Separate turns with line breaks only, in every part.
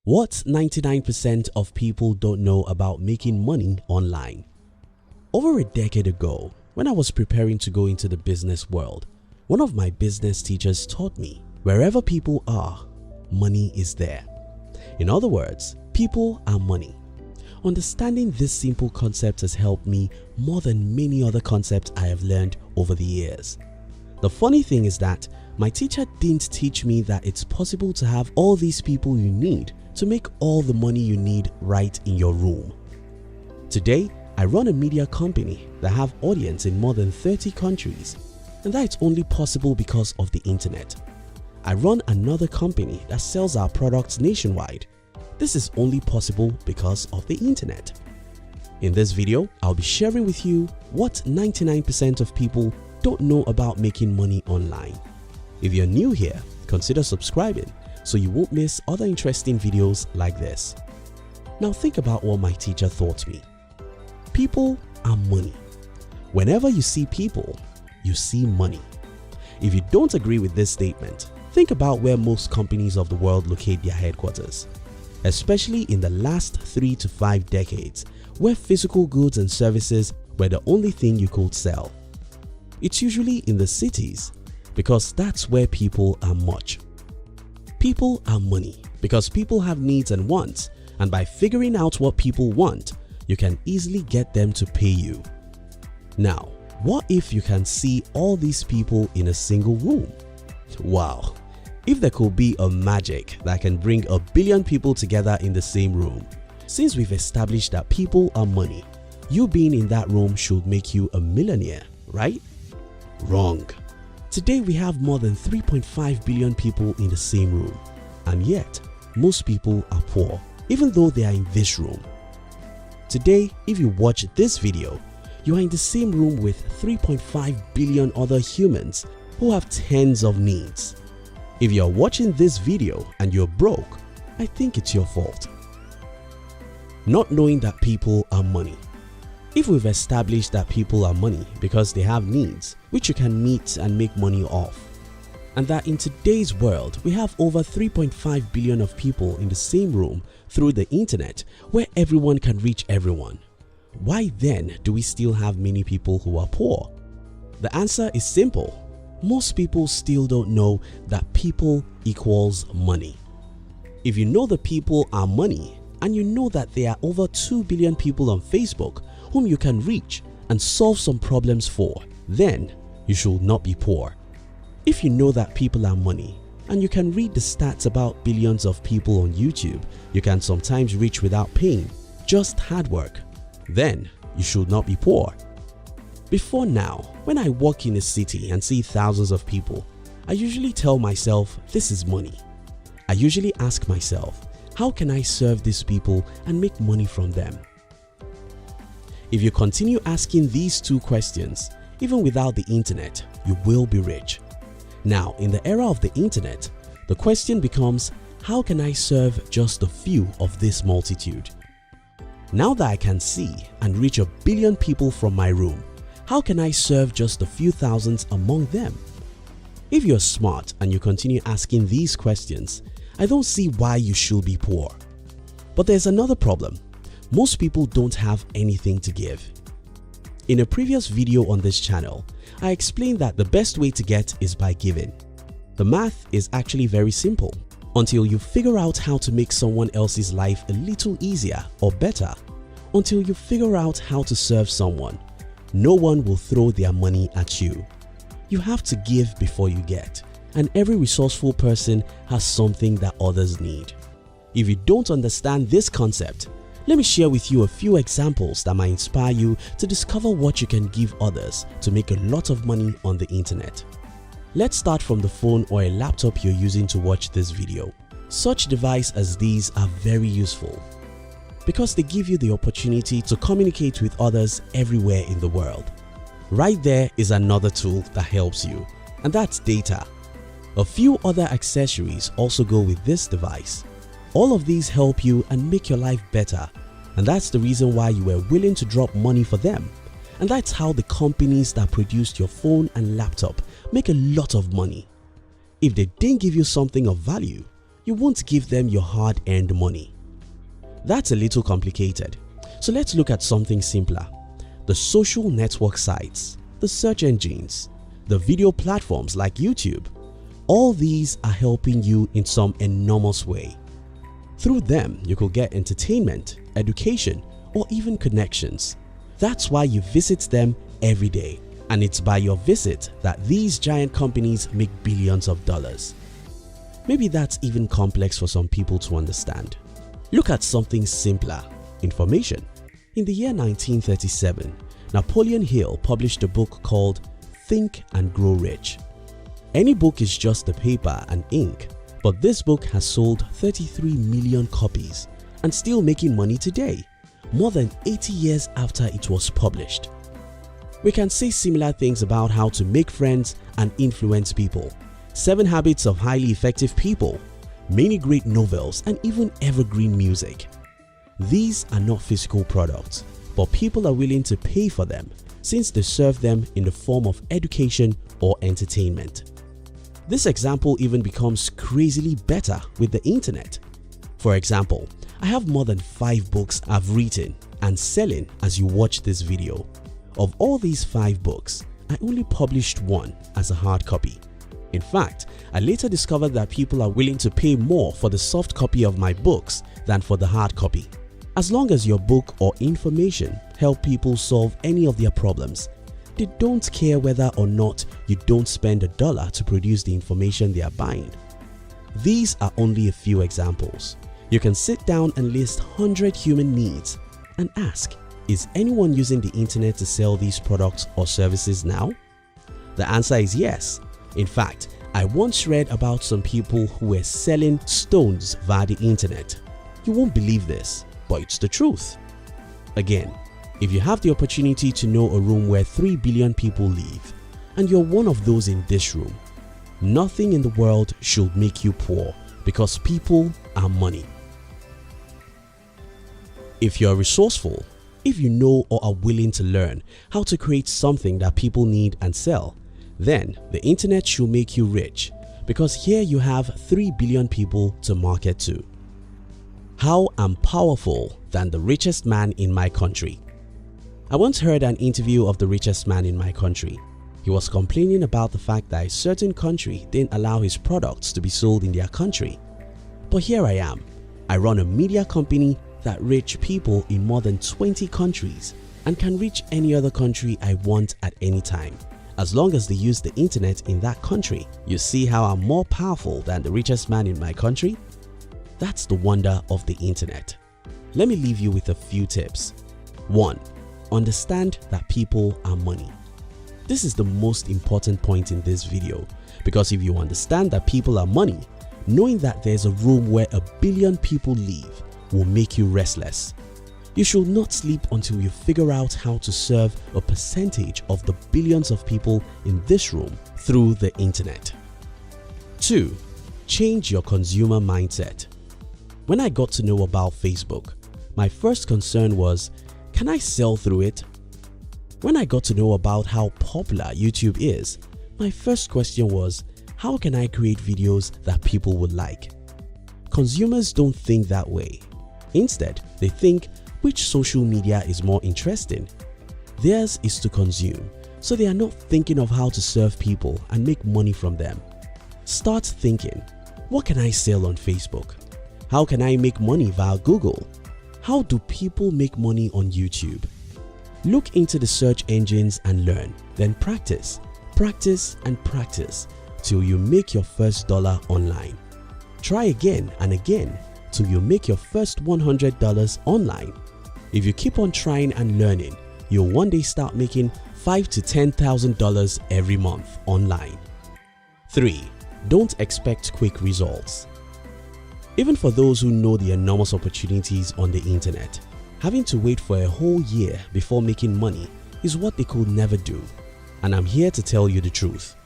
What 99% of people don't know about making money online. Over a decade ago, when I was preparing to go into the business world, one of my business teachers taught me, wherever people are, money is there. In other words, people are money. Understanding this simple concept has helped me more than many other concepts I have learned over the years. The funny thing is that my teacher didn't teach me that it's possible to have all these people you need to make all the money you need right in your room. Today, I run a media company that have audience in more than 30 countries, and that it's only possible because of the internet. I run another company that sells our products nationwide. This is only possible because of the internet. In this video, I'll be sharing with you what 99% of people don't know about making money online. If you're new here, consider subscribing so you won't miss other interesting videos like this. Now think about what my teacher taught me. People are money. Whenever you see people, you see money. If you don't agree with this statement, think about where most companies of the world locate their headquarters, especially in the last 3 to 5 decades, where physical goods and services were the only thing you could sell. It's usually in the cities because that's where people are much. People are money because people have needs and wants, and by figuring out what people want, you can easily get them to pay you. Now, what if you can see all these people in a single room? Wow! If there could be a magic that can bring a billion people together in the same room. Since we've established that people are money, you being in that room should make you a millionaire, right? Wrong. Today we have more than 3.5 billion people in the same room, and yet most people are poor even though they are in this room. Today, if you watch this video, you are in the same room with 3.5 billion other humans who have tens of needs. If you are watching this video and you're broke, I think it's your fault. Not knowing that people are money. If we've established that people are money because they have needs which you can meet and make money off, and that in today's world we have over 3.5 billion of people in the same room through the internet where everyone can reach everyone, why then do we still have many people who are poor? The answer is simple. Most people still don't know that people equals money. If you know the people are money and you know that there are over 2 billion people on Facebook whom you can reach and solve some problems for, then you should not be poor. If you know that people are money and you can read the stats about billions of people on YouTube you can sometimes reach without paying, just hard work, then you should not be poor. Before now, when I walk in a city and see thousands of people, I usually tell myself this is money. I usually ask myself, how can I serve these people and make money from them? If you continue asking these two questions, even without the internet, you will be rich. Now, in the era of the internet, the question becomes, how can I serve just a few of this multitude? Now that I can see and reach a billion people from my room, how can I serve just a few thousands among them? If you're smart and you continue asking these questions, I don't see why you should be poor. But there's another problem. Most people don't have anything to give. In a previous video on this channel, I explained that the best way to get is by giving. The math is actually very simple. Until you figure out how to make someone else's life a little easier or better, until you figure out how to serve someone, no one will throw their money at you. You have to give before you get, and every resourceful person has something that others need. If you don't understand this concept, let me share with you a few examples that might inspire you to discover what you can give others to make a lot of money on the internet. Let's start from the phone or a laptop you're using to watch this video. Such devices as these are very useful because they give you the opportunity to communicate with others everywhere in the world. Right there is another tool that helps you, and that's data. A few other accessories also go with this device. All of these help you and make your life better, and that's the reason why you were willing to drop money for them. And that's how the companies that produced your phone and laptop make a lot of money. If they didn't give you something of value, you won't give them your hard-earned money. That's a little complicated, so let's look at something simpler. The social network sites, the search engines, the video platforms like YouTube, all these are helping you in some enormous way. Through them, you could get entertainment, education, or even connections. That's why you visit them every day, and it's by your visit that these giant companies make billions of dollars. Maybe that's even complex for some people to understand. Look at something simpler: information. In the year 1937, Napoleon Hill published a book called Think and Grow Rich. Any book is just the paper and ink, but this book has sold 33 million copies and still making money today, more than 80 years after it was published. We can say similar things about how to make friends and influence people, 7 Habits of Highly Effective People, many great novels, and even evergreen music. These are not physical products, but people are willing to pay for them since they serve them in the form of education or entertainment. This example even becomes crazily better with the internet. For example, I have more than 5 books I've written and selling as you watch this video. Of all these 5 books, I only published one as a hard copy. In fact, I later discovered that people are willing to pay more for the soft copy of my books than for the hard copy. As long as your book or information help people solve any of their problems, they don't care whether or not you don't spend $1 to produce the information they are buying. These are only a few examples. You can sit down and list 100 human needs and ask, is anyone using the internet to sell these products or services now? The answer is yes. In fact, I once read about some people who were selling stones via the internet. You won't believe this, but it's the truth. Again, if you have the opportunity to know a room where 3 billion people live, and you're one of those in this room, nothing in the world should make you poor because people are money. If you're resourceful, if you know or are willing to learn how to create something that people need and sell, then the internet should make you rich because here you have 3 billion people to market to. How I'm powerful than the richest man in my country. I once heard an interview of the richest man in my country. He was complaining about the fact that a certain country didn't allow his products to be sold in their country. But here I am. I run a media company that reaches people in more than 20 countries and can reach any other country I want at any time, as long as they use the internet in that country. You see how I'm more powerful than the richest man in my country? That's the wonder of the internet. Let me leave you with a few tips. 1. Understand that people are money. This is the most important point in this video because if you understand that people are money, knowing that there's a room where 1 billion people live will make you restless. You should not sleep until you figure out how to serve a percentage of the billions of people in this room through the internet. 2. Change your consumer mindset. When I got to know about Facebook, my first concern was, can I sell through it? When I got to know about how popular YouTube is, my first question was, how can I create videos that people would like? Consumers don't think that way. Instead, they think, which social media is more interesting? Theirs is to consume, so they are not thinking of how to serve people and make money from them. Start thinking, what can I sell on Facebook? How can I make money via Google? How do people make money on YouTube? Look into the search engines and learn, then practice, practice and practice till you make your first $1 online. Try again and again till you make your first $100 online. If you keep on trying and learning, you'll one day start making $5,000 to $10,000 every month online. 3. Don't expect quick results. Even for those who know the enormous opportunities on the internet, having to wait for a whole year before making money is what they could never do. And I'm here to tell you the truth.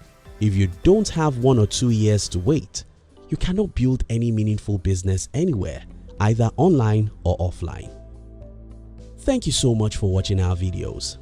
If you don't have 1 or 2 years to wait, you cannot build any meaningful business anywhere, either online or offline. Thank you so much for watching our videos.